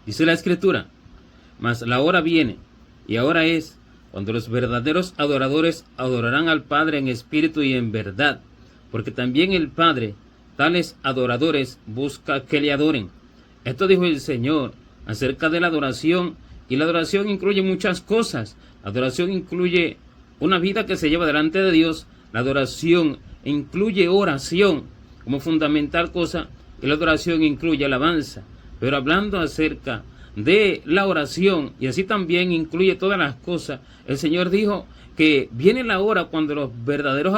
Dice la Escritura: mas la hora viene, y ahora es, cuando los verdaderos adoradores adorarán al Padre en espíritu y en verdad, porque también el Padre tales adoradores busca que le adoren. Esto dijo el Señor acerca de la adoración, y la adoración incluye muchas cosas. La adoración incluye una vida que se lleva delante de Dios. La adoración incluye oración como fundamental cosa, y la adoración incluye alabanza. Pero hablando acerca de la oración, y así también incluye todas las cosas, el Señor dijo que viene la hora cuando los verdaderos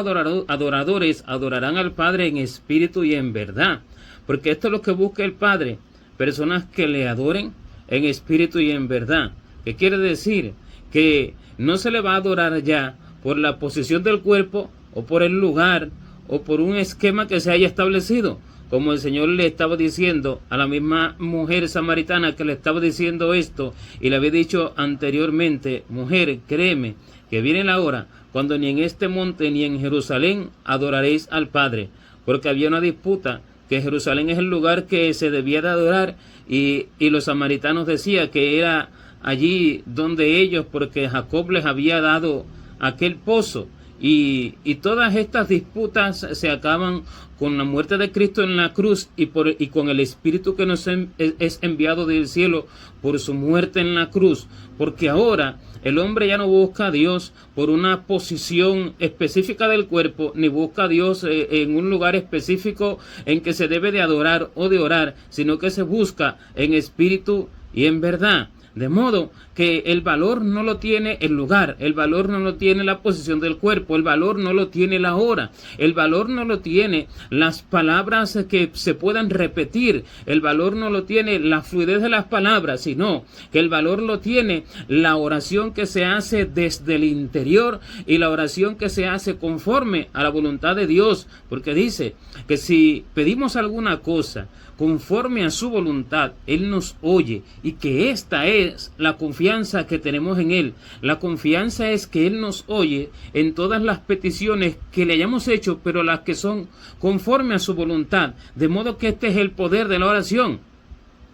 adoradores adorarán al Padre en espíritu y en verdad, porque esto es lo que busca el Padre, personas que le adoren en espíritu y en verdad. ¿Qué quiere decir? Que no se le va a adorar ya por la posición del cuerpo, o por el lugar, o por un esquema que se haya establecido, como el Señor le estaba diciendo a la misma mujer samaritana que le estaba diciendo esto, y le había dicho anteriormente: mujer, créeme que viene la hora cuando ni en este monte ni en Jerusalén adoraréis al Padre, porque había una disputa, que Jerusalén es el lugar que se debía de adorar, y los samaritanos decían que era allí donde ellos, porque Jacob les había dado aquel pozo. Y todas estas disputas se acaban con la muerte de Cristo en la cruz, y con el Espíritu que nos es enviado del cielo por su muerte en la cruz, porque ahora el hombre ya no busca a Dios por una posición específica del cuerpo, ni busca a Dios en un lugar específico en que se debe de adorar o de orar, sino que se busca en espíritu y en verdad. De modo que el valor no lo tiene el lugar, el valor no lo tiene la posición del cuerpo, el valor no lo tiene la hora, el valor no lo tiene las palabras que se puedan repetir, el valor no lo tiene la fluidez de las palabras, sino que el valor lo tiene la oración que se hace desde el interior, y la oración que se hace conforme a la voluntad de Dios, porque dice que si pedimos alguna cosa conforme a su voluntad, Él nos oye, y que esta es la confianza que tenemos en Él. La confianza es que Él nos oye en todas las peticiones que le hayamos hecho, pero las que son conforme a su voluntad. De modo que este es el poder de la oración.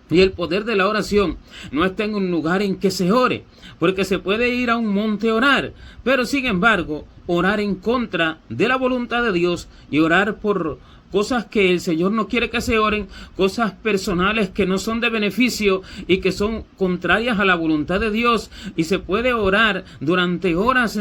Y el poder de la oración no está en un lugar en que se ore, porque se puede ir a un monte a orar, pero sin embargo, orar en contra de la voluntad de Dios y orar por cosas que el Señor no quiere que se oren, cosas personales que no son de beneficio y que son contrarias a la voluntad de Dios, y se puede orar durante horas,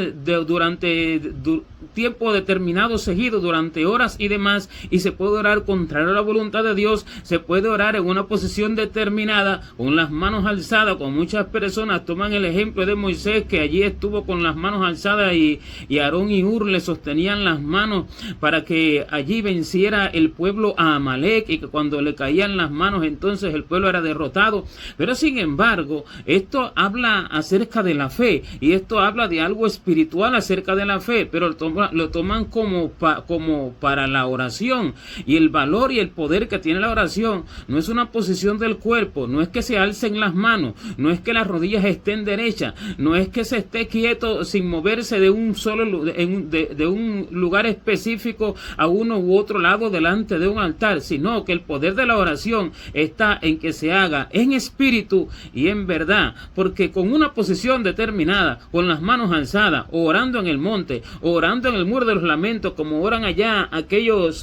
tiempo determinado seguido, durante horas y demás, y se puede orar contrario a la voluntad de Dios. Se puede orar en una posición determinada, con las manos alzadas, como muchas personas toman el ejemplo de Moisés, que allí estuvo con las manos alzadas, y Aarón y Hur le sostenían las manos para que allí venciera el pueblo a Amalek, y que cuando le caían las manos entonces el pueblo era derrotado. Pero sin embargo, esto habla acerca de la fe, y esto habla de algo espiritual acerca de la fe, pero lo toman como para la oración. Y el valor y el poder que tiene la oración no es una posición del cuerpo, no es que se alcen las manos, no es que las rodillas estén derechas, no es que se esté quieto sin moverse de un solo de un lugar específico a uno u otro lado delante de un altar, sino que el poder de la oración está en que se haga en espíritu y en verdad, porque con una posición determinada, con las manos alzadas, o orando en el monte, o orando en el muro de los lamentos, como oran allá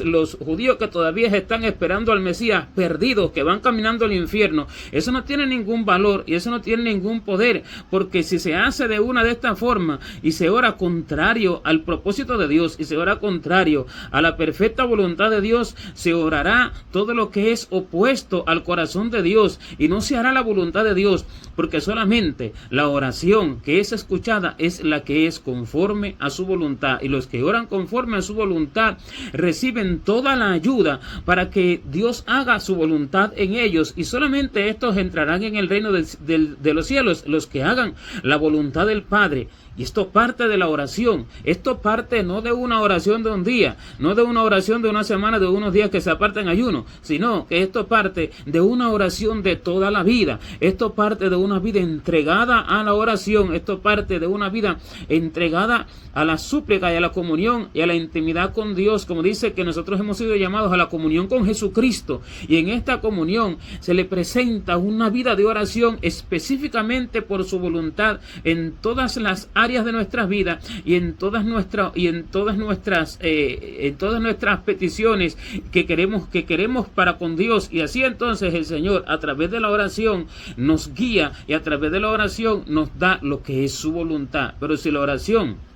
los judíos que todavía están esperando al Mesías, perdidos, que van caminando al infierno, eso no tiene ningún valor y eso no tiene ningún poder, porque si se hace de una de estas formas y se ora contrario al propósito de Dios, y se ora contrario a la perfecta voluntad de Dios, se orará todo lo que es opuesto al corazón de Dios, y no se hará la voluntad de Dios, porque solamente la oración que es escuchada es la que es conforme a su voluntad, y los que oran conforme a su voluntad reciben toda la ayuda para que Dios haga su voluntad en ellos, y solamente estos entrarán en el reino de los cielos, los que hagan la voluntad del Padre. Y esto parte de la oración. Esto parte no de una oración de un día, no de una oración de una semana, de unos días que se apartan en ayuno, sino que esto parte de una oración de toda la vida. Esto parte de una vida entregada a la oración. Esto parte de una vida entregada a la súplica y a la comunión y a la intimidad con Dios, como dice que nosotros hemos sido llamados a la comunión con Jesucristo. Y en esta comunión se le presenta una vida de oración específicamente por su voluntad en todas las áreas de nuestras vidas y en todas nuestras peticiones que queremos para con Dios. Y así entonces el Señor a través de la oración nos guía y a través de la oración nos da lo que es su voluntad. Pero si la oración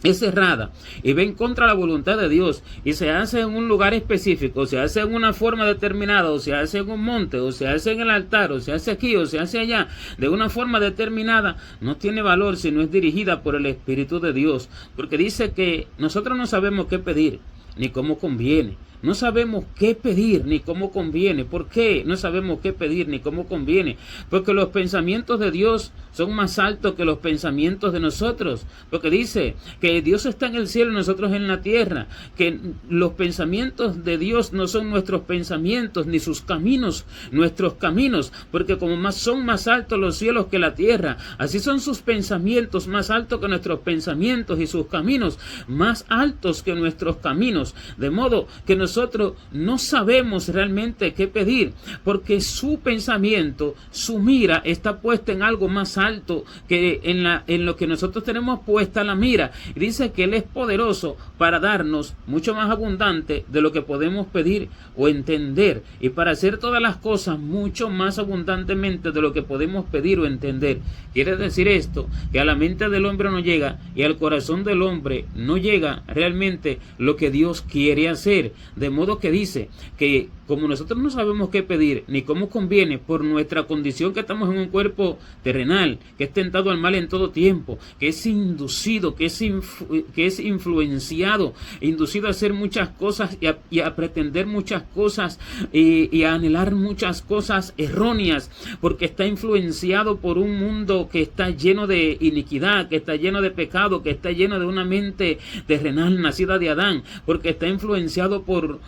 es cerrada y va en contra de la voluntad de Dios y se hace en un lugar específico, se hace en una forma determinada, o se hace en un monte, o se hace en el altar, o se hace aquí, o se hace allá, de una forma determinada, no tiene valor si no es dirigida por el Espíritu de Dios, porque dice que nosotros no sabemos qué pedir ni cómo conviene. No sabemos qué pedir ni cómo conviene. ¿Por qué no sabemos qué pedir ni cómo conviene? Porque los pensamientos de Dios son más altos que los pensamientos de nosotros. Porque dice que Dios está en el cielo y nosotros en la tierra. Que los pensamientos de Dios no son nuestros pensamientos, ni sus caminos nuestros caminos. Porque como son más altos los cielos que la tierra, así son sus pensamientos más altos que nuestros pensamientos y sus caminos más altos que nuestros caminos. De modo que nosotros no sabemos realmente qué pedir, porque su pensamiento, su mira está puesta en algo más alto que en lo que nosotros tenemos puesta la mira. Y dice que Él es poderoso para darnos mucho más abundante de lo que podemos pedir o entender, y para hacer todas las cosas mucho más abundantemente de lo que podemos pedir o entender. Quiere decir esto, que a la mente del hombre no llega y al corazón del hombre no llega realmente lo que Dios quiere hacer. De modo que dice que como nosotros no sabemos qué pedir ni cómo conviene por nuestra condición, que estamos en un cuerpo terrenal, que es tentado al mal en todo tiempo, que es inducido, que es influenciado, inducido a hacer muchas cosas y a pretender muchas cosas y a anhelar muchas cosas erróneas, porque está influenciado por un mundo que está lleno de iniquidad, que está lleno de pecado, que está lleno de una mente terrenal nacida de Adán, porque está influenciado por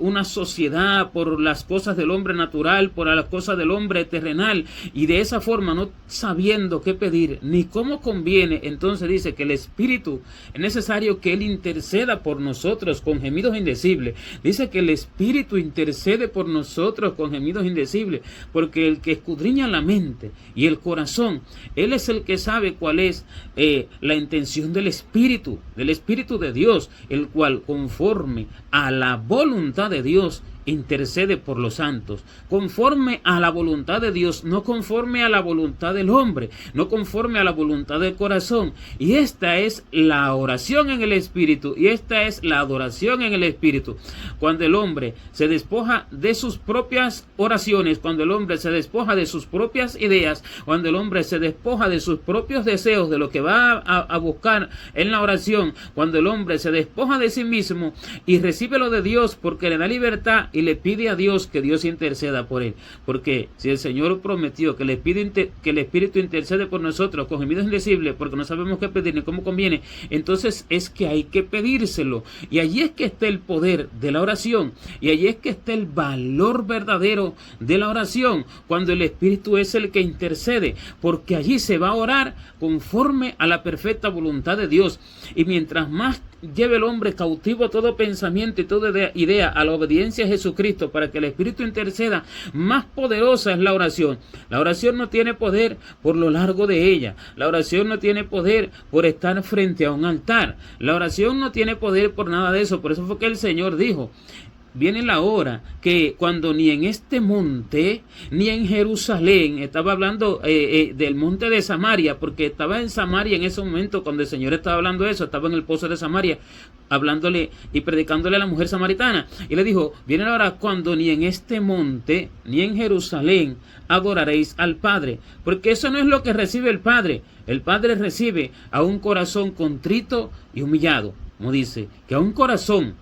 una sociedad, por las cosas del hombre natural, por las cosas del hombre terrenal, y de esa forma no sabiendo qué pedir ni cómo conviene. Entonces dice que el Espíritu es necesario que Él interceda por nosotros con gemidos indecibles. Dice que el Espíritu intercede por nosotros con gemidos indecibles, porque el que escudriña la mente y el corazón, Él es el que sabe cuál es la intención del Espíritu de Dios, el cual conforme a la voluntad de Dios intercede por los santos, conforme a la voluntad de Dios, no conforme a la voluntad del hombre, no conforme a la voluntad del corazón. Y esta es la oración en el Espíritu, y esta es la adoración en el Espíritu. Cuando el hombre se despoja de sus propias oraciones, cuando el hombre se despoja de sus propias ideas, cuando el hombre se despoja de sus propios deseos, de lo que va a buscar en la oración, cuando el hombre se despoja de sí mismo y recibe lo de Dios porque le da libertad y le pide a Dios que Dios interceda por él. Porque si el Señor prometió que el Espíritu intercede por nosotros con gemidos indecibles, porque no sabemos qué pedir ni cómo conviene, entonces es que hay que pedírselo. Y allí es que está el poder de la oración, y allí es que está el valor verdadero de la oración, cuando el Espíritu es el que intercede, porque allí se va a orar conforme a la perfecta voluntad de Dios. Y mientras más lleve el hombre cautivo todo pensamiento y toda idea a la obediencia a Jesucristo para que el Espíritu interceda, más poderosa es la oración. La oración no tiene poder por lo largo de ella. La oración no tiene poder por estar frente a un altar. La oración no tiene poder por nada de eso. Por eso fue que el Señor dijo: viene la hora que cuando ni en este monte ni en Jerusalén, estaba hablando del monte de Samaria, porque estaba en Samaria en ese momento cuando el Señor estaba hablando eso, estaba en el pozo de Samaria, hablándole y predicándole a la mujer samaritana, y le dijo: viene la hora cuando ni en este monte ni en Jerusalén adoraréis al Padre, porque eso no es lo que recibe el Padre. El Padre recibe a un corazón contrito y humillado, como dice, que a un corazón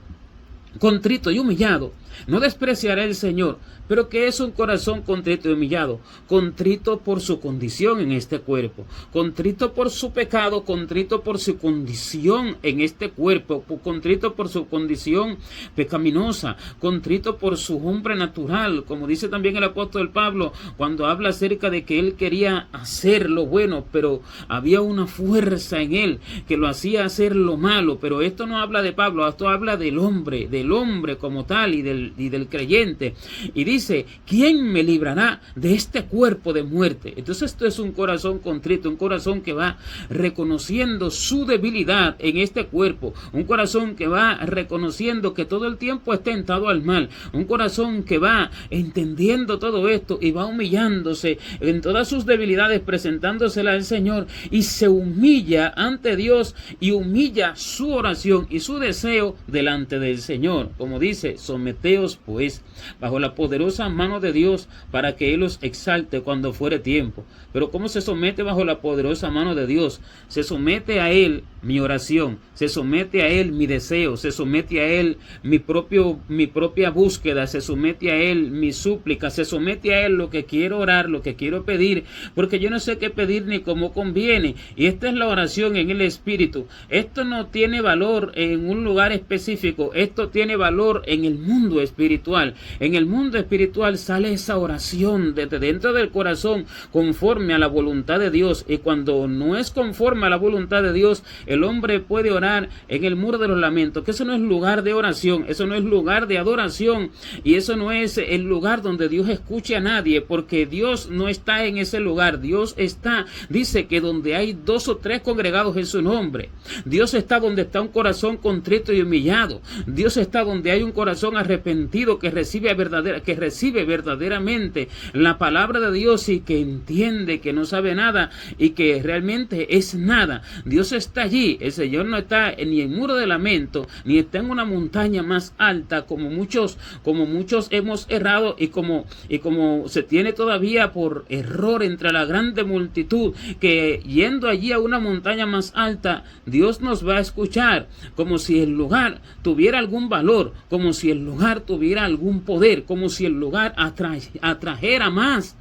contrito y humillado No despreciará el Señor, pero que es un corazón contrito y humillado, contrito por su condición en este cuerpo, contrito por su pecado, contrito por su condición en este cuerpo, contrito por su condición pecaminosa, contrito por su hombre natural, como dice también el apóstol Pablo cuando habla acerca de que él quería hacer lo bueno, pero había una fuerza en él que lo hacía hacer lo malo. Pero esto no habla de Pablo, esto habla del hombre como tal y del creyente. Y dice, ¿quién me librará de este cuerpo de muerte? Entonces esto es un corazón contrito, un corazón que va reconociendo su debilidad en este cuerpo, un corazón que va reconociendo que todo el tiempo es tentado al mal, un corazón que va entendiendo todo esto y va humillándose en todas sus debilidades, presentándosela al Señor, y se humilla ante Dios y humilla su oración y su deseo delante del Señor. Como dice, someteos pues bajo la poderosa mano de Dios para que Él os exalte cuando fuere tiempo. Pero ¿cómo se somete bajo la poderosa mano de Dios? Se somete a Él mi oración, se somete a Él mi deseo, se somete a Él mi propia búsqueda, se somete a Él mi súplica, se somete a Él lo que quiero orar, lo que quiero pedir, porque yo no sé qué pedir ni cómo conviene. Y esta es la oración en el Espíritu. Esto no tiene valor en un lugar específico, esto tiene valor en el mundo espiritual. En el mundo espiritual sale esa oración desde dentro del corazón conforme a la voluntad de Dios, y cuando no es conforme a la voluntad de Dios, el hombre puede orar en el muro de los lamentos, que eso no es lugar de oración, eso no es lugar de adoración, y eso no es el lugar donde Dios escuche a nadie, porque Dios no está en ese lugar. Dios está, dice que donde hay 2 o 3 congregados en su nombre. Dios está donde está un corazón contrito y humillado. Dios está donde hay un corazón arrepentido que recibe verdaderamente la palabra de Dios y que entiende que no sabe nada y que realmente es nada. Dios está allí. El Señor no está ni en muro de lamento, ni está en una montaña más alta como muchos hemos errado, y como se tiene todavía por error entre la grande multitud, que yendo allí a una montaña más alta, Dios nos va a escuchar, como si el lugar tuviera algún valor, como si el lugar tuviera algún poder, como si el lugar atrajera más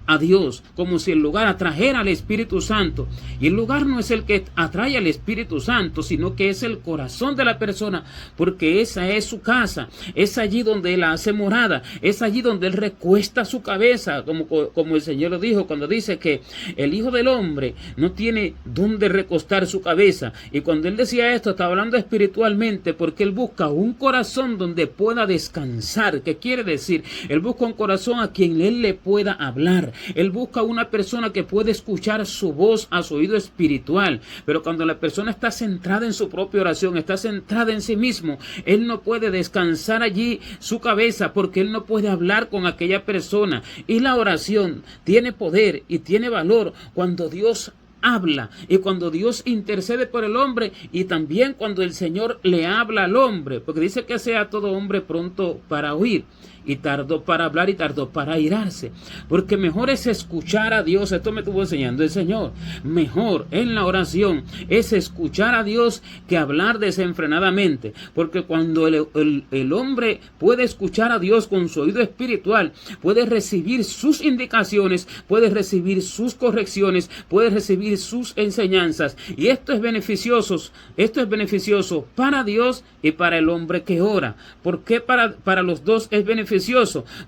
a Dios, como si el lugar atrajera al Espíritu Santo. Y el lugar no es el que atrae al Espíritu Santo, sino que es el corazón de la persona, porque esa es su casa, es allí donde Él hace morada, es allí donde Él recuesta su cabeza, como el Señor lo dijo cuando dice que el Hijo del Hombre no tiene dónde recostar su cabeza. Y cuando Él decía esto, estaba hablando espiritualmente, porque Él busca un corazón donde pueda descansar. ¿Qué quiere decir? Él busca un corazón a quien Él le pueda hablar. Él busca una persona que puede escuchar su voz a su oído espiritual. Pero cuando la persona está centrada en su propia oración, está centrada en sí mismo, él no puede descansar allí su cabeza, porque él no puede hablar con aquella persona. Y la oración tiene poder y tiene valor cuando Dios habla, y cuando Dios intercede por el hombre, y también cuando el Señor le habla al hombre, porque dice que sea todo hombre pronto para oír y tardo para hablar y tardo para airarse, porque mejor es escuchar a Dios. Esto me estuvo enseñando el Señor. Mejor en la oración es escuchar a Dios que hablar desenfrenadamente, porque cuando el hombre puede escuchar a Dios con su oído espiritual, puede recibir sus indicaciones, puede recibir sus correcciones, puede recibir sus enseñanzas, y esto es beneficioso para Dios y para el hombre que ora. ¿Por qué para los dos es beneficioso?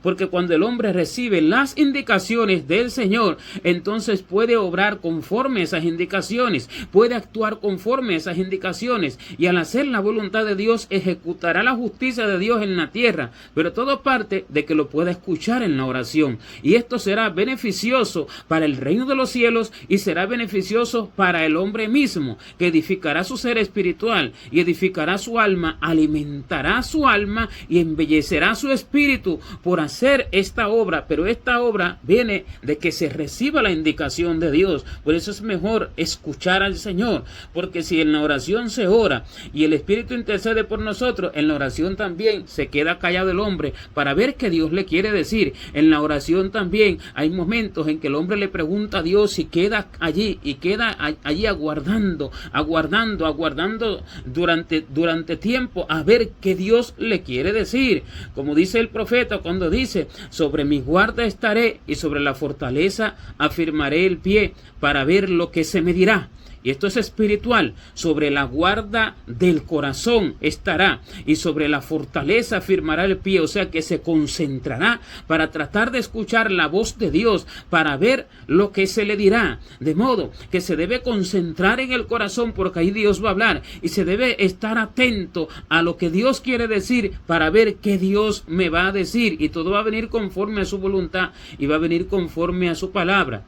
Porque cuando el hombre recibe las indicaciones del Señor, entonces puede obrar conforme a esas indicaciones, puede actuar conforme a esas indicaciones, y al hacer la voluntad de Dios ejecutará la justicia de Dios en la tierra. Pero todo parte de que lo pueda escuchar en la oración, y esto será beneficioso para el reino de los cielos y será beneficioso para el hombre mismo, que edificará su ser espiritual y edificará su alma, alimentará su alma y embellecerá su espíritu por hacer esta obra. Pero esta obra viene de que se reciba la indicación de Dios. Por eso es mejor escuchar al Señor, porque si en la oración se ora y el Espíritu intercede por nosotros, en la oración también se queda callado el hombre para ver qué Dios le quiere decir. En la oración también hay momentos en que el hombre le pregunta a Dios y queda allí allí y queda allí aguardando durante tiempo a ver qué Dios le quiere decir. Como dice el profeta cuando dice: sobre mi guarda estaré y sobre la fortaleza afirmaré el pie para ver lo que se me dirá. Y esto es espiritual. Sobre la guarda del corazón estará y sobre la fortaleza firmará el pie. O sea que se concentrará para tratar de escuchar la voz de Dios, para ver lo que se le dirá. De modo que se debe concentrar en el corazón, porque ahí Dios va a hablar. Y se debe estar atento a lo que Dios quiere decir para ver qué Dios me va a decir. Y todo va a venir conforme a su voluntad y va a venir conforme a su palabra.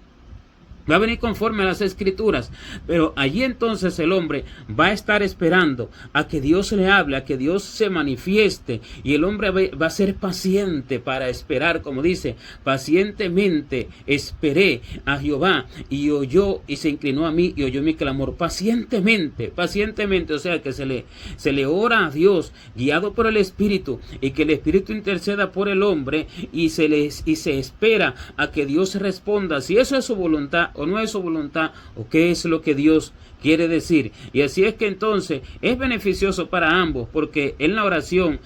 Va a venir conforme a las Escrituras, pero allí entonces el hombre va a estar esperando a que Dios le hable, a que Dios se manifieste, y el hombre va a ser paciente para esperar, como dice: pacientemente esperé a Jehová y oyó y se inclinó a mí y oyó mi clamor. Pacientemente, o sea que se le ora a Dios guiado por el Espíritu, y que el Espíritu interceda por el hombre, y se espera a que Dios responda si eso es su voluntad o no es su voluntad, o qué es lo que Dios quiere decir. Y así es que entonces es beneficioso para ambos, porque en la oración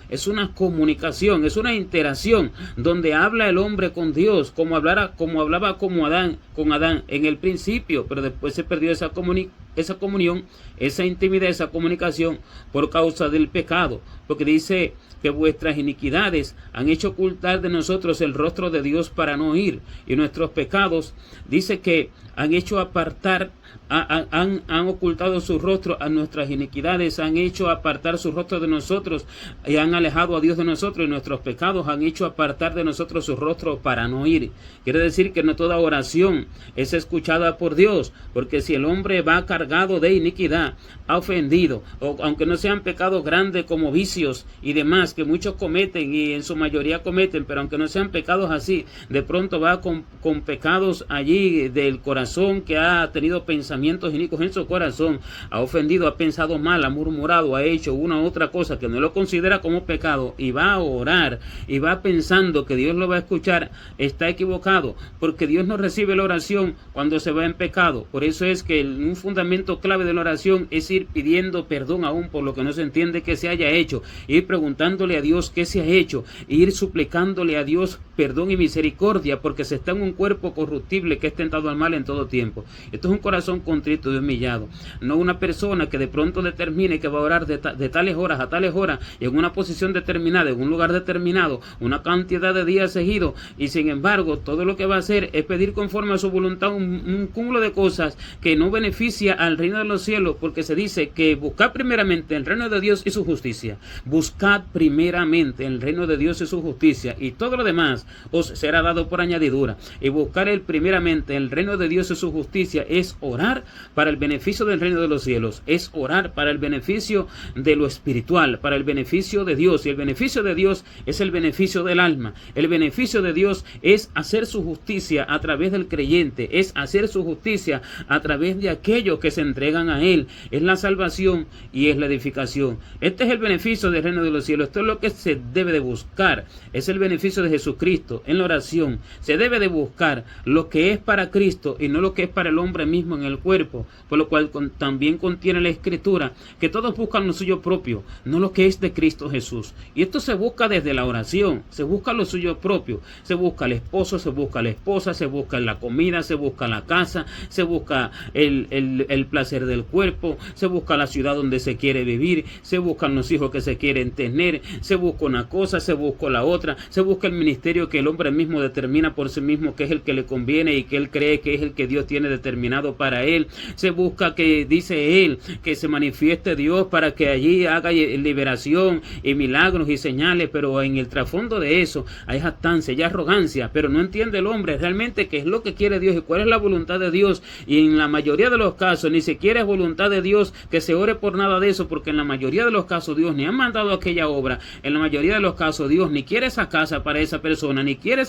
es una comunicación, es una interacción donde habla el hombre con Dios, como hablaba con Adán en el principio, pero después se perdió esa comunión, esa intimidad, esa comunicación por causa del pecado, porque dice que vuestras iniquidades han hecho ocultar de nosotros el rostro de Dios para no oír, y nuestros pecados, dice que han hecho apartar, han ocultado su rostro, a nuestras iniquidades han hecho apartar su rostro de nosotros y han alejado a Dios de nosotros, y nuestros pecados han hecho apartar de nosotros su rostro para no oír. Quiere decir que no toda oración es escuchada por Dios, porque si el hombre va cargado de iniquidad, ha ofendido, o aunque no sean pecados grandes como vicios y demás que muchos cometen y en su mayoría cometen, pero aunque no sean pecados así, de pronto va con pecados allí del corazón, que ha tenido pensamientos inicuos en su corazón, ha ofendido, ha pensado mal, ha murmurado, ha hecho una u otra cosa que no lo considera como pecado, y va a orar y va pensando que Dios lo va a escuchar, está equivocado, porque Dios no recibe la oración cuando se va en pecado. Por eso es que un fundamento clave de la oración es ir pidiendo perdón aún por lo que no se entiende que se haya hecho, ir preguntándole a Dios qué se ha hecho, ir suplicándole a Dios perdón y misericordia, porque se está en un cuerpo corruptible que es tentado al mal en todo tiempo. Esto es un corazón contrito y humillado, no una persona que de pronto determine que va a orar de tales horas a tales horas, y en una posición determinada, en un lugar determinado, una cantidad de días seguidos, y sin embargo todo lo que va a hacer es pedir conforme a su voluntad un cúmulo de cosas que no beneficia al reino de los cielos, porque se dice que buscad primeramente el reino de Dios y su justicia. Buscad primeramente el reino de Dios y su justicia, y todo lo demás os será dado por añadidura. Y buscar primeramente el reino de Dios y su justicia es orar para el beneficio del reino de los cielos, es orar para el beneficio de lo espiritual, para el beneficio de Dios. Y el beneficio de Dios es el beneficio del alma. El beneficio de Dios es hacer su justicia a través del creyente, es hacer su justicia a través de aquellos que se entregan a Él. Es la salvación y es la edificación. Este es el beneficio del reino de los cielos. Esto es lo que se debe de buscar. Es el beneficio de Jesucristo en la oración. Se debe de buscar lo que es para Cristo y no lo que es para el hombre mismo en el cuerpo, por lo cual también contiene la Escritura que todos buscan lo suyo propio, no lo que es de Cristo Jesús. Y esto se busca desde la oración, se busca lo suyo propio, se busca el esposo, se busca la esposa, se busca la comida, se busca la casa, se busca el placer del cuerpo, se busca la ciudad donde se quiere vivir, se buscan los hijos que se quieren tener, se busca una cosa, se busca la otra, se busca el ministerio que el hombre mismo determina por sí mismo que es el que le conviene y que él cree que es el que Dios tiene determinado para él. Se busca que, dice él, que se manifieste Dios para que allí haga liberación y milagros y señales, pero en el trasfondo de eso hay jactancia y arrogancia, pero no entiende el hombre realmente qué es lo que quiere Dios y cuál es la voluntad de Dios. Y en la mayoría de los casos ni siquiera es voluntad de Dios que se ore por nada de eso, porque en la mayoría de los casos Dios ni ha mandado aquella obra, en la mayoría de los casos Dios ni quiere esa casa para esa persona, persona, ni quiere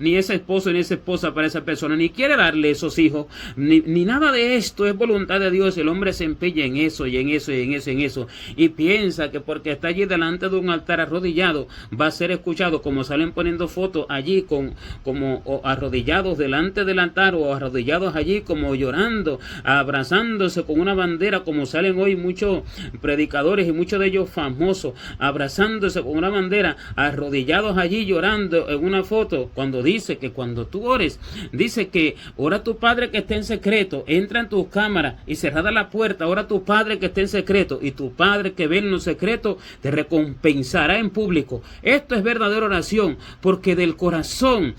ni ese esposo ni esa esposa para esa persona, ni quiere darle esos hijos, ni nada de esto es voluntad de Dios. El hombre se empeña en eso y en eso y en eso y en eso, y piensa que porque está allí delante de un altar arrodillado va a ser escuchado, como salen poniendo fotos allí como arrodillados delante del altar, o arrodillados allí como llorando, abrazándose con una bandera, como salen hoy muchos predicadores y muchos de ellos famosos, abrazándose con una bandera, arrodillados allí llorando en una foto, cuando dice que cuando tú ores, dice que ora a tu Padre que esté en secreto, entra en tu cámara y cerrada la puerta, ora a tu Padre que esté en secreto, y tu Padre que ve en lo secreto te recompensará en público. Esto es verdadera oración, porque del corazón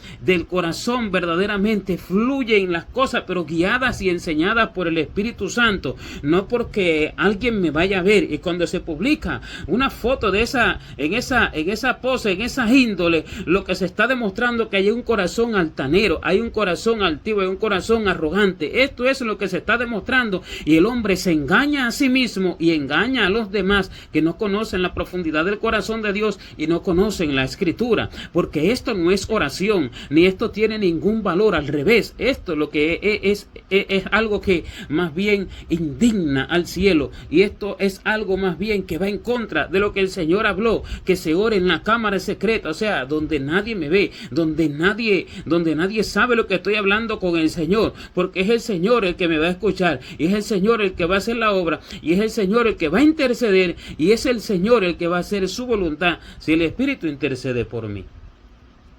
verdaderamente fluyen las cosas, pero guiadas y enseñadas por el Espíritu Santo, no porque alguien me vaya a ver. Y cuando se publica una foto de en esa pose, en esa índole, lo que se está demostrando que hay un corazón altanero, hay un corazón altivo, hay un corazón arrogante. Esto es lo que se está demostrando, y el hombre se engaña a sí mismo y engaña a los demás que no conocen la profundidad del corazón de Dios y no conocen la Escritura, porque esto no es oración, ni esto tiene ningún valor. Al revés, esto lo que es algo que más bien indigna al cielo, y esto es algo más bien que va en contra de lo que el Señor habló, que se ore en la cámara secreta, o sea, donde nadie me ve, donde nadie sabe lo que estoy hablando con el Señor, porque es el Señor el que me va a escuchar, y es el Señor el que va a hacer la obra, y es el Señor el que va a interceder, y es el Señor el que va a hacer su voluntad si el Espíritu intercede por mí.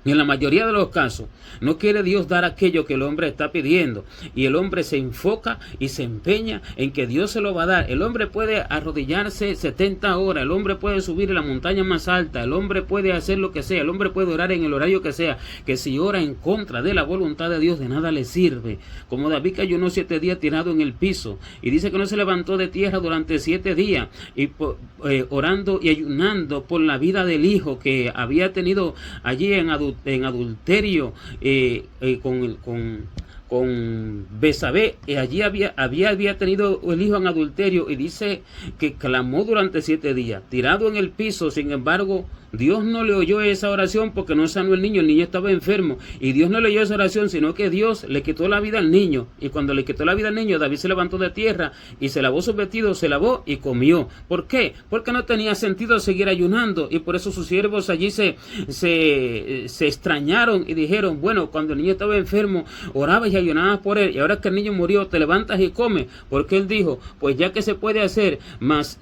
Y en la mayoría de los casos no quiere Dios dar aquello que el hombre está pidiendo, y el hombre se enfoca y se empeña en que Dios se lo va a dar. El hombre puede arrodillarse 70 horas, el hombre puede subir a la montaña más alta, el hombre puede hacer lo que sea, el hombre puede orar en el horario que sea, que si ora en contra de la voluntad de Dios, de nada le sirve. Como David, que ayunó 7 días tirado en el piso, y dice que no se levantó de tierra durante 7 días, y orando y ayunando por la vida del hijo que había tenido allí en adulterio con Besabé. Allí había tenido el hijo en adulterio, y dice que clamó durante 7 días tirado en el piso. Sin embargo, Dios no le oyó esa oración porque no sanó el niño estaba enfermo, y Dios no le oyó esa oración, sino que Dios le quitó la vida al niño. Y cuando le quitó la vida al niño, David se levantó de tierra y se lavó sus vestidos, se lavó y comió. ¿Por qué? Porque no tenía sentido seguir ayunando, y por eso sus siervos allí se extrañaron y dijeron: bueno, cuando el niño estaba enfermo orabas y ayunabas por él, y ahora que el niño murió te levantas y comes. Porque él dijo: pues ya que se puede hacer, mas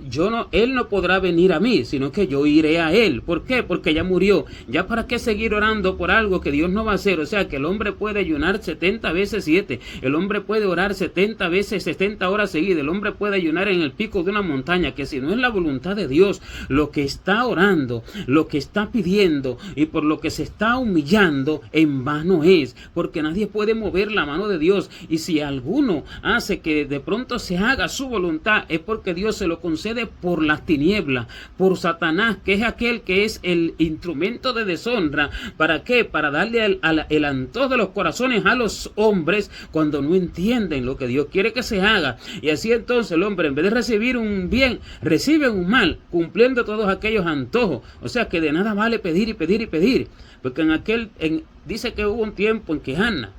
él no podrá venir a mí, sino que yo iré a él. ¿Por qué? Porque ya murió. ¿Ya para qué seguir orando por algo que Dios no va a hacer? O sea, que el hombre puede ayunar 70 veces 7. El hombre puede orar 70 veces 70 horas seguidas. El hombre puede ayunar en el pico de una montaña, que si no es la voluntad de Dios, lo que está orando, lo que está pidiendo y por lo que se está humillando, en vano es, porque nadie puede mover la mano de Dios. Y si alguno hace que de pronto se haga su voluntad, es porque Dios se lo concede por las tinieblas, por Satanás, que es aquel que es el instrumento de deshonra. ¿Para qué? Para darle el antojo de los corazones a los hombres cuando no entienden lo que Dios quiere que se haga. Y así entonces el hombre, en vez de recibir un bien, recibe un mal, cumpliendo todos aquellos antojos. O sea que de nada vale pedir y pedir y pedir. Porque dice que hubo un tiempo en que Ana,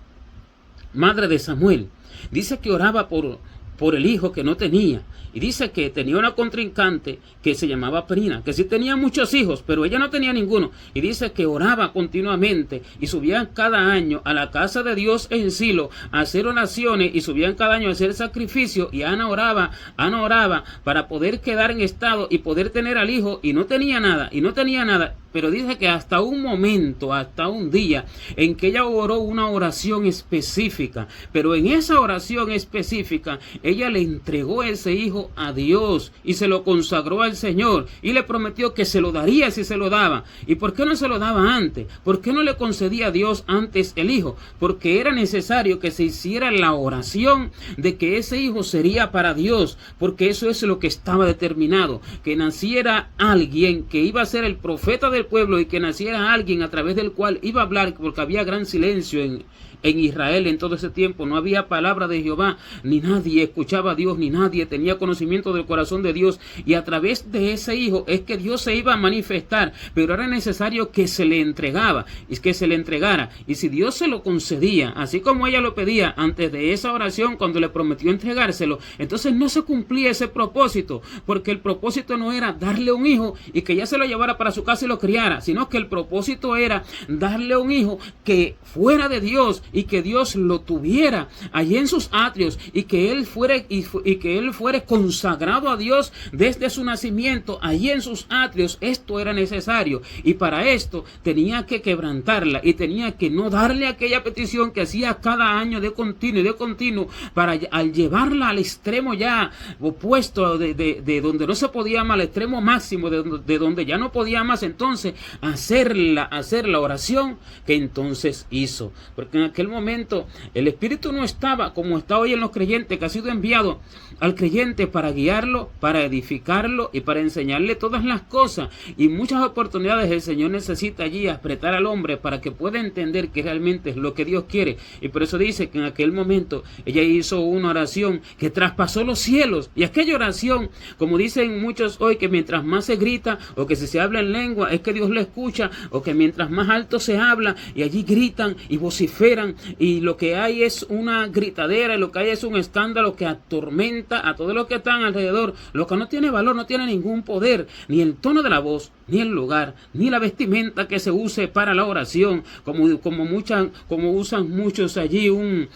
madre de Samuel, dice que oraba por el hijo que no tenía, y dice que tenía una contrincante que se llamaba Penina, que sí tenía muchos hijos, pero ella no tenía ninguno, y dice que oraba continuamente, y subían cada año a la casa de Dios en Silo a hacer oraciones, y subían cada año a hacer sacrificio, y Ana oraba para poder quedar en estado y poder tener al hijo, y no tenía nada, pero dice que hasta un momento, hasta un día, en que ella oró una oración específica, pero en esa oración específica, ella le entregó ese hijo a Dios y se lo consagró al Señor, y le prometió que se lo daría si se lo daba. ¿Y por qué no se lo daba antes? ¿Por qué no le concedía a Dios antes el hijo? Porque era necesario que se hiciera la oración de que ese hijo sería para Dios, porque eso es lo que estaba determinado, que naciera alguien que iba a ser el profeta del pueblo y que naciera alguien a través del cual iba a hablar, porque había gran silencio en Israel en todo ese tiempo. No había palabra de Jehová, ni nadie escuchaba a Dios, ni nadie tenía conocimiento del corazón de Dios, y a través de ese hijo es que Dios se iba a manifestar, pero era necesario que se le entregara, y si Dios se lo concedía, así como ella lo pedía antes de esa oración, cuando le prometió entregárselo, entonces no se cumplía ese propósito, porque el propósito no era darle un hijo y que ella se lo llevara para su casa y lo criara, sino que el propósito era darle un hijo que fuera de Dios, y que Dios lo tuviera allí en sus atrios, y que él fuera consagrado a Dios desde su nacimiento allí en sus atrios. Esto era necesario, y para esto tenía que quebrantarla, y tenía que no darle aquella petición que hacía cada año de continuo, para al llevarla al extremo ya opuesto de donde no se podía más, al extremo máximo de donde ya no podía más, entonces hacer la oración que entonces hizo, porque en aquel momento el Espíritu no estaba como está hoy en los creyentes, que ha sido enviado al creyente para guiarlo, para edificarlo y para enseñarle todas las cosas, y muchas oportunidades el Señor necesita allí apretar al hombre para que pueda entender que realmente es lo que Dios quiere. Y por eso dice que en aquel momento ella hizo una oración que traspasó los cielos, y aquella oración, como dicen muchos hoy, que mientras más se grita o que si se habla en lengua es que Dios le escucha, o que mientras más alto se habla, y allí gritan y vociferan, y lo que hay es una gritadera, y lo que hay es un escándalo que atormenta a todos los que están alrededor, lo que no tiene valor, no tiene ningún poder, ni el tono de la voz, ni el lugar, ni la vestimenta que se use para la oración, como usan muchos allí un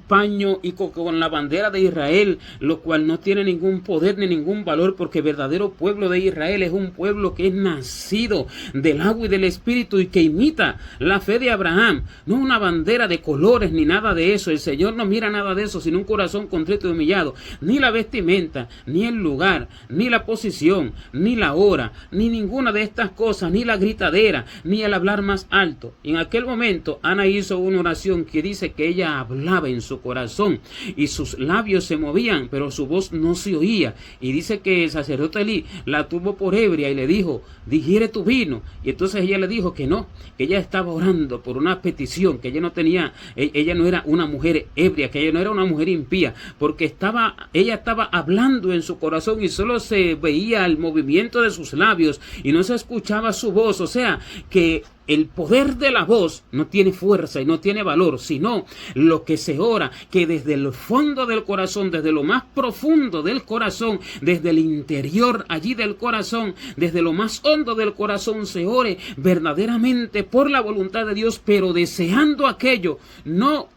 paño y con la bandera de Israel, lo cual no tiene ningún poder ni ningún valor, porque el verdadero pueblo de Israel es un pueblo que es nacido del agua y del Espíritu, y que imita la fe de Abraham, no una bandera de colores ni nada de eso. El Señor no mira nada de eso, sino un corazón contrito y humillado. Ni la vestimenta, ni el lugar, ni la posición, ni la hora, ni ninguna de estas cosas, ni la gritadera, ni el hablar más alto. Y en aquel momento Ana hizo una oración que dice que ella hablaba en su corazón y sus labios se movían, pero su voz no se oía. Y dice que el sacerdote Elí la tuvo por ebria y le dijo: digiere tu vino. Y entonces ella le dijo que no, que ella estaba orando por una petición, que ella no era una mujer ebria, que ella no era una mujer impía, porque ella estaba hablando en su corazón y solo se veía el movimiento de sus labios y no se escuchaba su voz. O sea que el poder de la voz no tiene fuerza y no tiene valor, sino lo que se ora, que desde el fondo del corazón, desde lo más profundo del corazón, desde el interior allí del corazón, desde lo más hondo del corazón se ore verdaderamente por la voluntad de Dios, pero deseando aquello, no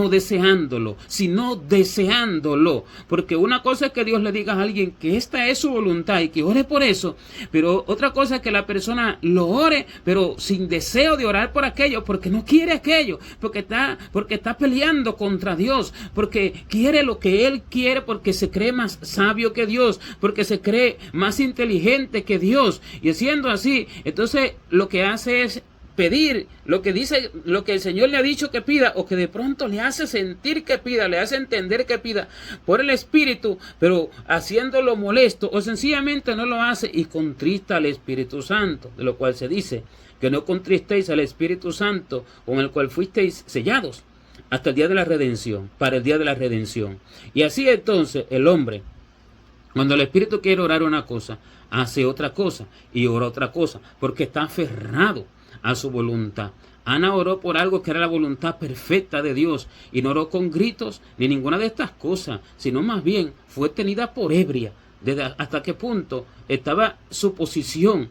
deseándolo, sino deseándolo. Porque una cosa es que Dios le diga a alguien que esta es su voluntad y que ore por eso, pero otra cosa es que la persona lo ore, pero sin deseo de orar por aquello, porque no quiere aquello, porque está peleando contra Dios, porque quiere lo que él quiere, porque se cree más sabio que Dios, porque se cree más inteligente que Dios, y siendo así, entonces lo que hace es pedir lo que el Señor le ha dicho que pida, o que de pronto le hace sentir que pida, le hace entender que pida por el Espíritu, pero haciéndolo molesto, o sencillamente no lo hace y contrista al Espíritu Santo, de lo cual se dice que no contristéis al Espíritu Santo, con el cual fuisteis sellados hasta el día de la redención, para el día de la redención. Y así entonces el hombre, cuando el Espíritu quiere orar una cosa, hace otra cosa y ora otra cosa, porque está aferrado a su voluntad. Ana oró por algo que era la voluntad perfecta de Dios, y no oró con gritos ni ninguna de estas cosas, sino más bien fue tenida por ebria. Hasta qué punto estaba su posición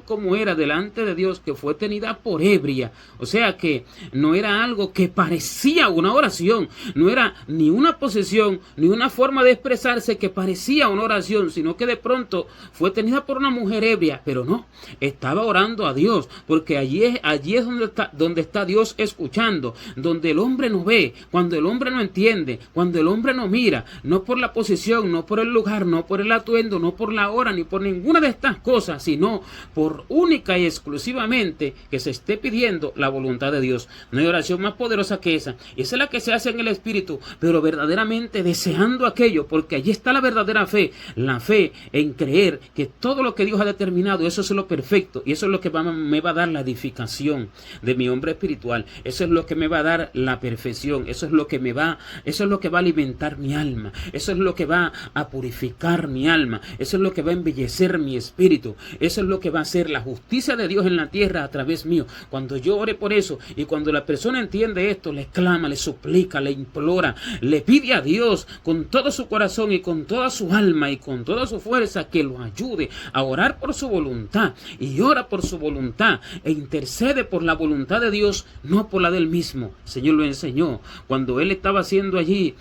como era delante de Dios, que fue tenida por ebria. O sea que no era algo que parecía una oración, no era ni una posición, ni una forma de expresarse que parecía una oración, sino que de pronto fue tenida por una mujer ebria, pero no, estaba orando a Dios, porque allí es donde está Dios escuchando, donde el hombre no ve, cuando el hombre no entiende, cuando el hombre no mira, no por la posición, no por el lugar, no no por el atuendo, no por la hora, ni por ninguna de estas cosas, sino por única y exclusivamente que se esté pidiendo la voluntad de Dios. No hay oración más poderosa que esa. Esa es la que se hace en el Espíritu, pero verdaderamente deseando aquello, porque allí está la verdadera fe, la fe en creer que todo lo que Dios ha determinado, eso es lo perfecto, y eso es lo que me va a dar la edificación de mi hombre espiritual. Eso es lo que me va a dar la perfección. Eso es lo que va a alimentar mi alma. Eso es lo que va a purificar mi alma. Eso es lo que va a embellecer mi espíritu. Eso es lo que va a hacer la justicia de Dios en la tierra a través mío. Cuando yo ore por eso, y cuando la persona entiende esto, le clama, le suplica, le implora, le pide a Dios con todo su corazón y con toda su alma y con toda su fuerza que lo ayude a orar por su voluntad, y ora por su voluntad e intercede por la voluntad de Dios, no por la del mismo. El Señor lo enseñó cuando él estaba haciendo allí,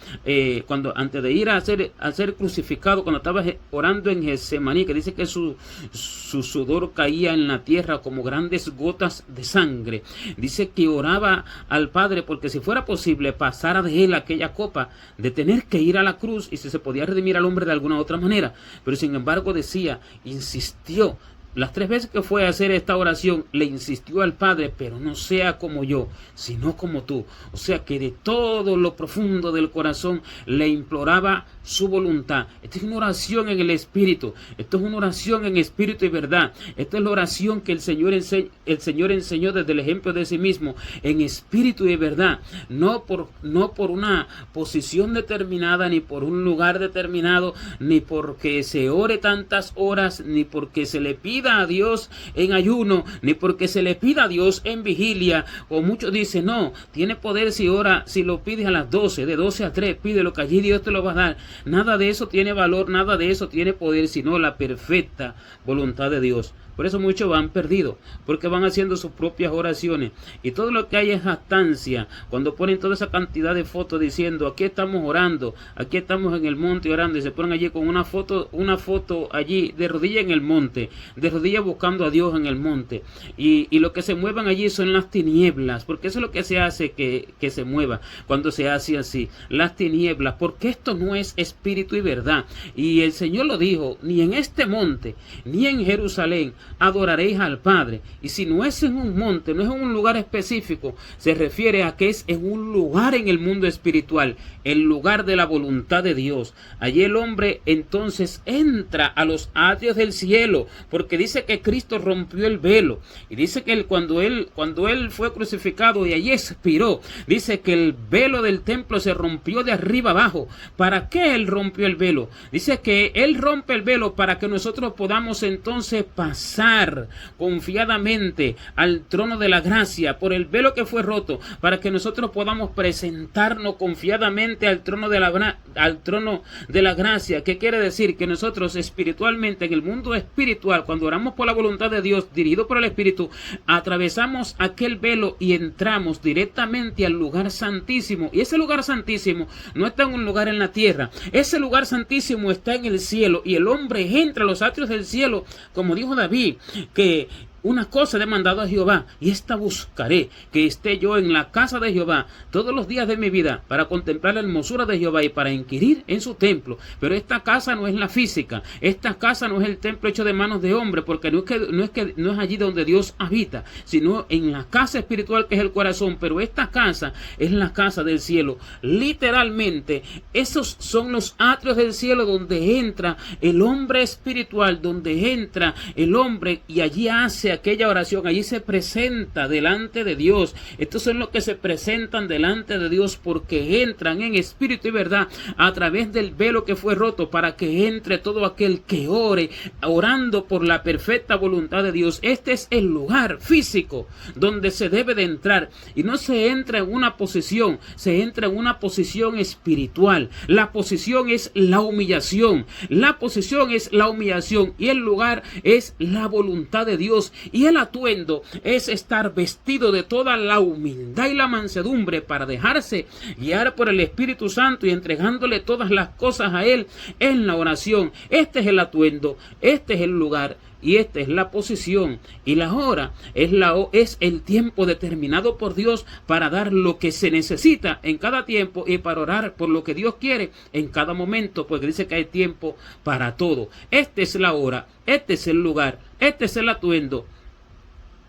cuando antes de ir a ser crucificado, cuando estaba orando en Getsemaní, que dice que su sudor caía en la tierra como grandes gotas de sangre. Dice que oraba al Padre porque si fuera posible pasara de él aquella copa de tener que ir a la cruz, y si se podía redimir al hombre de alguna otra manera. Pero sin embargo decía, insistió, las 3 veces que fue a hacer esta oración, le insistió al Padre, pero no sea como yo, sino como tú. O sea que de todo lo profundo del corazón le imploraba su voluntad. Esta es una oración en el Espíritu. Esto es una oración en espíritu y verdad. Esta es la oración que el Señor enseñó desde el ejemplo de sí mismo, en espíritu y verdad. No por una posición determinada, ni por un lugar determinado, ni porque se ore tantas horas, ni porque se le pida a Dios en ayuno, ni porque se le pida a Dios en vigilia. O muchos dicen, no, tiene poder si lo pides a las 12, de 12 a 3, pídelo que allí Dios te lo va a dar. Nada de eso tiene valor, nada de eso tiene poder, sino la perfecta voluntad de Dios. Por eso muchos van perdidos, porque van haciendo sus propias oraciones. Y todo lo que hay es jactancia. Cuando ponen toda esa cantidad de fotos diciendo, aquí estamos orando, aquí estamos en el monte orando, y se ponen allí con una foto allí de rodilla en el monte, de rodilla buscando a Dios en el monte. Y lo que se muevan allí son las tinieblas, porque eso es lo que se hace que se mueva cuando se hace así, las tinieblas, porque esto no es espíritu y verdad. Y el Señor lo dijo, ni en este monte, ni en Jerusalén adoraréis al Padre. Y si no es en un monte, no es en un lugar específico, se refiere a que es en un lugar en el mundo espiritual, el lugar de la voluntad de Dios. Allí el hombre entonces entra a los atrios del cielo, porque dice que Cristo rompió el velo, y dice que cuando él fue crucificado y allí expiró, dice que el velo del templo se rompió de arriba abajo. ¿Para qué él rompió el velo? Dice que él rompe el velo para que nosotros podamos entonces pasar confiadamente al trono de la gracia por el velo que fue roto, para que nosotros podamos presentarnos confiadamente al trono de la gracia. ¿Qué quiere decir? Que nosotros espiritualmente, en el mundo espiritual, cuando oramos por la voluntad de Dios, dirigido por el Espíritu, atravesamos aquel velo y entramos directamente al lugar santísimo. Y ese lugar santísimo no está en un lugar en la tierra, ese lugar santísimo está en el cielo, y el hombre entra a los atrios del cielo, como dijo David, que una cosa he demandado a Jehová, y esta buscaré, que esté yo en la casa de Jehová todos los días de mi vida, para contemplar la hermosura de Jehová y para inquirir en su templo. Pero esta casa no es la física, esta casa no es el templo hecho de manos de hombre, porque no es allí donde Dios habita, sino en la casa espiritual que es el corazón. Pero esta casa es la casa del cielo. Literalmente, esos son los atrios del cielo donde entra el hombre espiritual, donde entra el hombre y allí hace aquella oración, allí se presenta delante de Dios. Estos son los que se presentan delante de Dios porque entran en espíritu y verdad a través del velo que fue roto, para que entre todo aquel que ore, orando por la perfecta voluntad de Dios. Este es el lugar físico donde se debe de entrar, y no se entra en una posición, se entra en una posición espiritual. La posición es la humillación, la posición es la humillación, y el lugar es la voluntad de Dios. Y el atuendo es estar vestido de toda la humildad y la mansedumbre para dejarse guiar por el Espíritu Santo y entregándole todas las cosas a Él en la oración. Este es el atuendo, este es el lugar, y esta es la posición, y la hora es el tiempo determinado por Dios para dar lo que se necesita en cada tiempo y para orar por lo que Dios quiere en cada momento, porque dice que hay tiempo para todo. Esta es la hora, este es el lugar, este es el atuendo.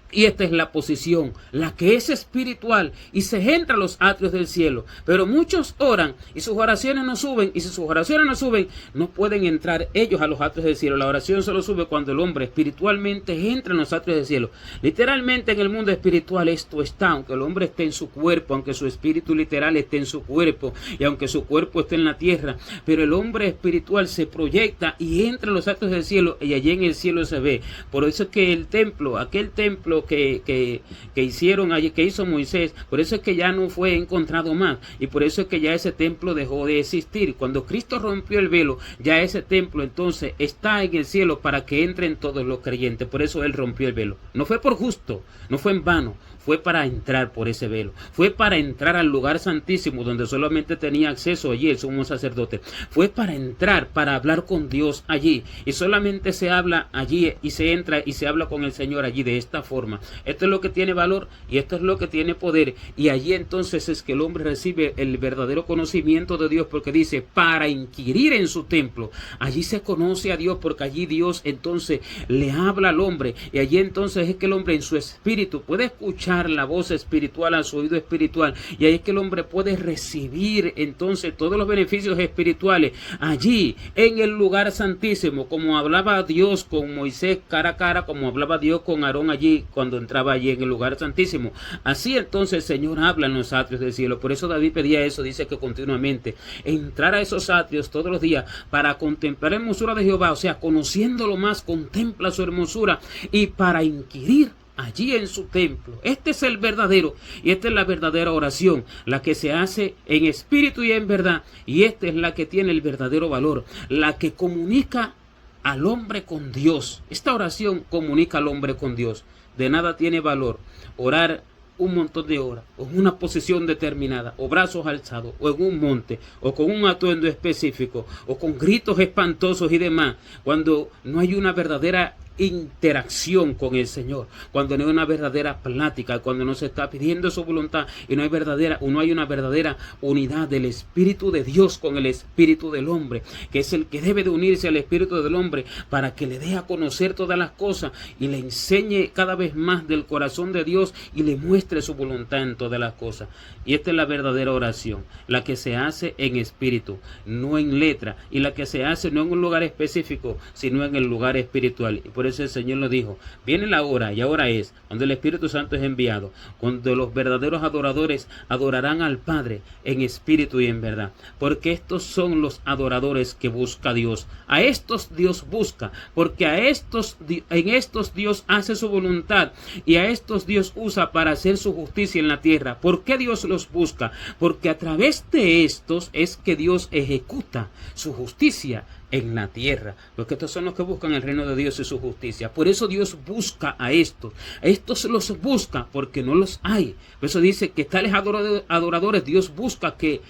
Y esta es la posición, la que es espiritual, y se entra a los atrios del cielo. Pero muchos oran y sus oraciones no suben, y si sus oraciones no suben, no pueden entrar ellos a los atrios del cielo. La oración solo sube cuando el hombre espiritualmente entra en los atrios del cielo. Literalmente en el mundo espiritual esto está, aunque el hombre esté en su cuerpo, aunque su espíritu literal esté en su cuerpo, y aunque su cuerpo esté en la tierra, pero el hombre espiritual se proyecta y entra en los atrios del cielo, y allí en el cielo se ve. Por eso es que el templo, aquel templo que hicieron allí, que hizo Moisés, por eso es que ya no fue encontrado más, y por eso es que ya ese templo dejó de existir. Cuando Cristo rompió el velo, ya ese templo entonces está en el cielo para que entren todos los creyentes. Por eso él rompió el velo. No fue por gusto, no fue en vano, fue para entrar por ese velo, fue para entrar al lugar santísimo donde solamente tenía acceso allí el sumo sacerdote, fue para entrar, para hablar con Dios allí, y solamente se habla allí y se entra y se habla con el Señor allí de esta forma. Esto es lo que tiene valor y esto es lo que tiene poder, y allí entonces es que el hombre recibe el verdadero conocimiento de Dios, porque dice para inquirir en su templo. Allí se conoce a Dios, porque allí Dios entonces le habla al hombre, y allí entonces es que el hombre en su espíritu puede escuchar la voz espiritual a su oído espiritual, y ahí es que el hombre puede recibir entonces todos los beneficios espirituales allí en el lugar santísimo, como hablaba Dios con Moisés cara a cara, como hablaba Dios con Aarón allí cuando entraba allí en el lugar santísimo. Así entonces el Señor habla en los atrios del cielo. Por eso David pedía eso, dice que continuamente entrar a esos atrios todos los días para contemplar la hermosura de Jehová, o sea, conociéndolo más, contempla su hermosura, y para inquirir allí en su templo. Este es el verdadero, y esta es la verdadera oración, la que se hace en espíritu y en verdad, y esta es la que tiene el verdadero valor, la que comunica al hombre con Dios. Esta oración comunica al hombre con Dios. De nada tiene valor orar un montón de horas, o en una posición determinada, o brazos alzados, o en un monte, o con un atuendo específico, o con gritos espantosos y demás, cuando no hay una verdadera interacción con el Señor, cuando no hay una verdadera plática, cuando no se está pidiendo su voluntad, y no hay una verdadera unidad del Espíritu de Dios con el Espíritu del hombre, que es el que debe de unirse al Espíritu del hombre para que le dé a conocer todas las cosas y le enseñe cada vez más del corazón de Dios y le muestre su voluntad en todas las cosas. Y esta es la verdadera oración, la que se hace en espíritu, no en letra, y la que se hace no en un lugar específico, sino en el lugar espiritual. Y por eso el Señor lo dijo: viene la hora, y ahora es, cuando el Espíritu Santo es enviado, cuando los verdaderos adoradores adorarán al Padre en espíritu y en verdad, porque estos son los adoradores que busca Dios. A estos Dios busca, porque en estos Dios hace su voluntad, y a estos Dios usa para hacer su justicia en la tierra. ¿Por qué Dios los busca? Porque a través de estos es que Dios ejecuta su justicia en la tierra, porque estos son los que buscan el reino de Dios y su justicia. Por eso Dios busca a estos los busca porque no los hay. Por eso dice que tales adoradores Dios busca que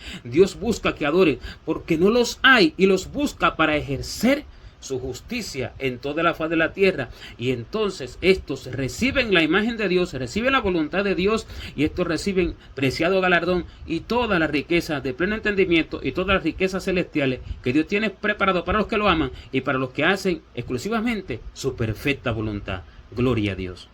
adoren, porque no los hay, y los busca para ejercer su justicia en toda la faz de la tierra. Y entonces estos reciben la imagen de Dios, reciben la voluntad de Dios, y estos reciben preciado galardón y toda la riqueza de pleno entendimiento y todas las riquezas celestiales que Dios tiene preparado para los que lo aman y para los que hacen exclusivamente su perfecta voluntad. Gloria a Dios.